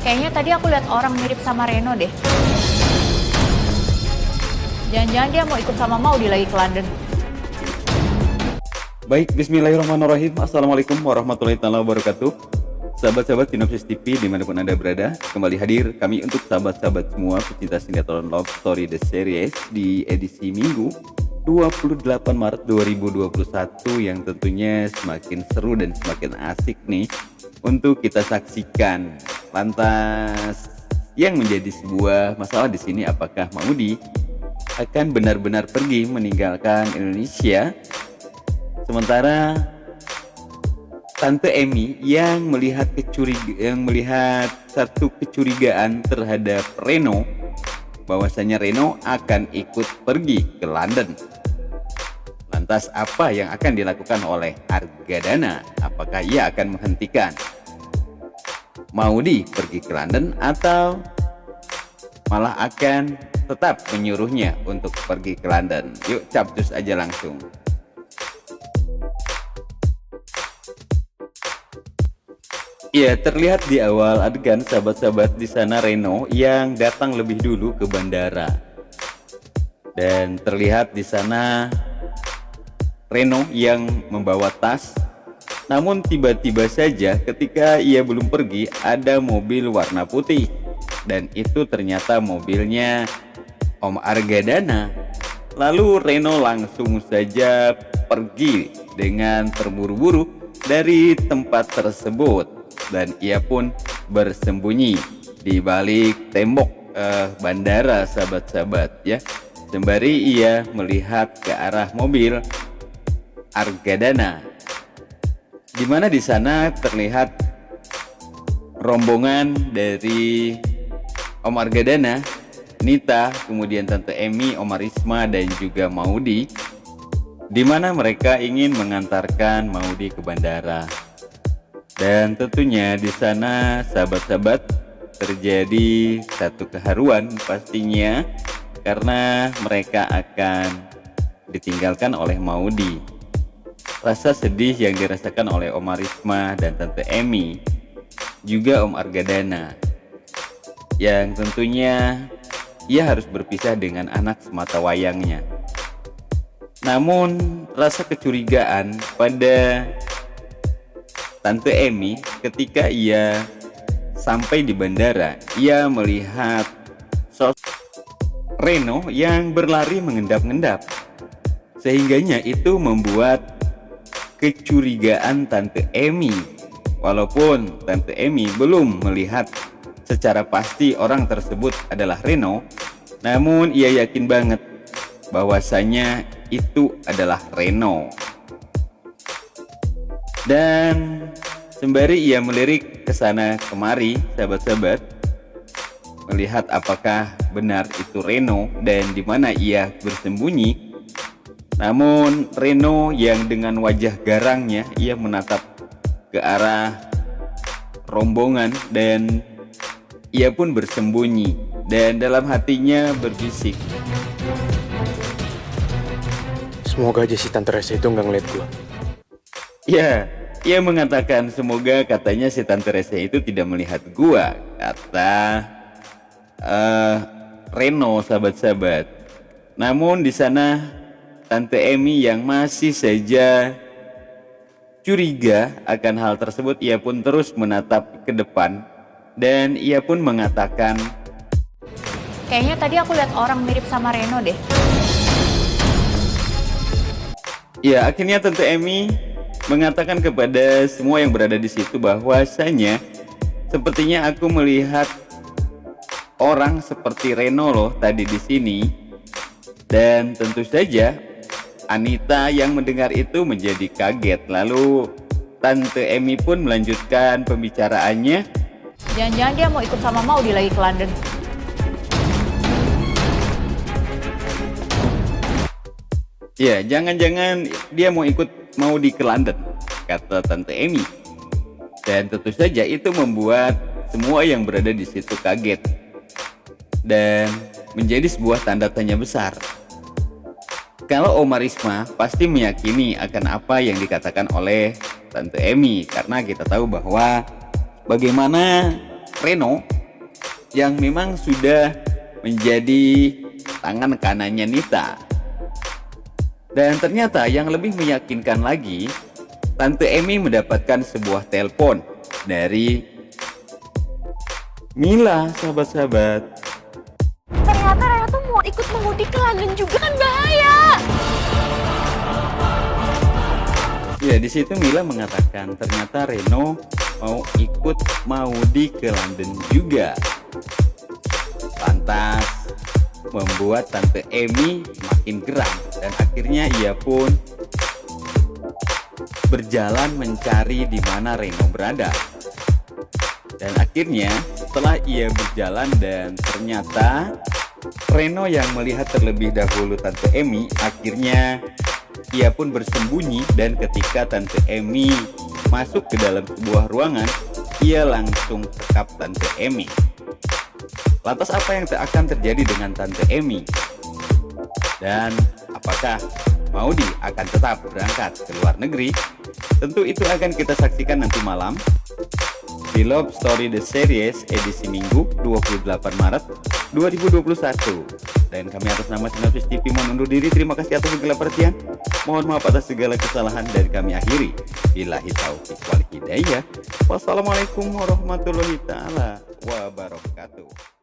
Kayaknya tadi aku lihat orang mirip sama Reno deh. Jangan-jangan dia mau ikut sama Maudi lagi ke London. Baik, bismillahirrahmanirrahim. Assalamualaikum warahmatullahi wabarakatuh. Sahabat-sahabat Sinopsis TV dimanapun Anda berada, kembali hadir kami untuk sahabat-sahabat semua pecinta sinetron Love Story The Series di edisi Minggu 28 Maret 2021 yang tentunya semakin seru dan semakin asik nih untuk kita saksikan. Lantas yang menjadi sebuah masalah di sini, apakah Maudi akan benar-benar pergi meninggalkan Indonesia, sementara Tante Emi yang melihat satu kecurigaan terhadap Reno, bahwasanya Reno akan ikut pergi ke London. Lantas apa yang akan dilakukan oleh Argadana? Apakah ia akan menghentikan Maudi pergi ke London atau malah akan tetap menyuruhnya untuk pergi ke London? Yuk capcus aja langsung. Ya, terlihat di awal adegan sahabat-sahabat di sana Reno yang datang lebih dulu ke bandara. Dan terlihat di sana Reno yang membawa tas. Namun tiba-tiba saja ketika ia belum pergi ada mobil warna putih. Dan itu ternyata mobilnya Om Argadana. Lalu Reno langsung saja pergi dengan terburu-buru dari tempat tersebut. Dan ia pun bersembunyi di balik tembok bandara, sahabat-sahabat ya. Sembari ia melihat ke arah mobil Argadana, di mana di sana terlihat rombongan dari Om Argadana, Nita, kemudian Tante Emi, Oma Risma dan juga Maudi, di mana mereka ingin mengantarkan Maudi ke bandara. Dan tentunya di sana sahabat-sahabat terjadi satu keharuan pastinya, karena mereka akan ditinggalkan oleh Maudi. Rasa sedih yang dirasakan oleh Oma Risma dan Tante Emi, juga Om Argadana, yang tentunya ia harus berpisah dengan anak sematawayangnya. Namun rasa kecurigaan pada Tante Emi ketika ia sampai di bandara, ia melihat sosok Reno yang berlari mengendap-endap, sehingganya itu membuat kecurigaan Tante Emi. Walaupun Tante Emi belum melihat secara pasti orang tersebut adalah Reno, namun ia yakin banget bahwasanya itu adalah Reno. Dan sembari ia melirik ke sana kemari, sahabat-sahabat, melihat apakah benar itu Reno dan di mana ia bersembunyi. Namun Reno yang dengan wajah garangnya, ia menatap ke arah rombongan dan ia pun bersembunyi dan dalam hatinya berbisik, semoga aja si Tante Rese itu nggak ngeliat gua. ya, ia mengatakan semoga katanya si Tante Rese itu tidak melihat gua, kata Reno, sahabat-sahabat. Namun di sana Tante Emi yang masih saja curiga akan hal tersebut, ia pun terus menatap ke depan dan ia pun mengatakan, Kayaknya tadi aku lihat orang mirip sama Reno deh. ya, akhirnya Tante Emi mengatakan kepada semua yang berada di situ bahwasanya sepertinya aku melihat orang seperti Reno loh tadi di sini. Dan tentu saja Anita yang mendengar itu menjadi kaget. Lalu Tante Emi pun melanjutkan pembicaraannya. Jangan-jangan dia mau ikut sama Maudi lagi ke London. Ya, jangan-jangan dia mau ikut Maudi ke London, kata Tante Emi. Dan tentu saja itu membuat semua yang berada di situ kaget dan menjadi sebuah tanda tanya besar. Kalau Oma Risma pasti meyakini akan apa yang dikatakan oleh Tante Emi, karena kita tahu bahwa bagaimana Reno yang memang sudah menjadi tangan kanannya Nita. Dan ternyata yang lebih meyakinkan lagi, Tante Emi mendapatkan sebuah telepon dari Mila, sahabat-sahabat. Ternyata Reno tuh mau ikut mengundi ke London juga, kan bahaya. Ya, di situ Mila mengatakan ternyata Reno mau ikut Maudi ke London juga. Lantas membuat Tante Emi makin geram dan akhirnya ia pun berjalan mencari di mana Reno berada. Dan akhirnya setelah ia berjalan dan ternyata Reno yang melihat terlebih dahulu Tante Emi, akhirnya ia pun bersembunyi. Dan ketika Tante Emi masuk ke dalam sebuah ruangan, ia langsung sekap Tante Emi. Lantas apa yang akan terjadi dengan Tante Emi? Dan apakah Maudi akan tetap berangkat ke luar negeri? Tentu itu akan kita saksikan nanti malam di Love Story The Series edisi Minggu 28 Maret 2021. Dan kami atas nama Sinopsis TV mohon undur diri. Terima kasih atas segala perhatian. Mohon maaf atas segala kesalahan dari kami akhiri. Billahi taufiq wal hidayah. Wassalamualaikum warahmatullahi taala wabarakatuh.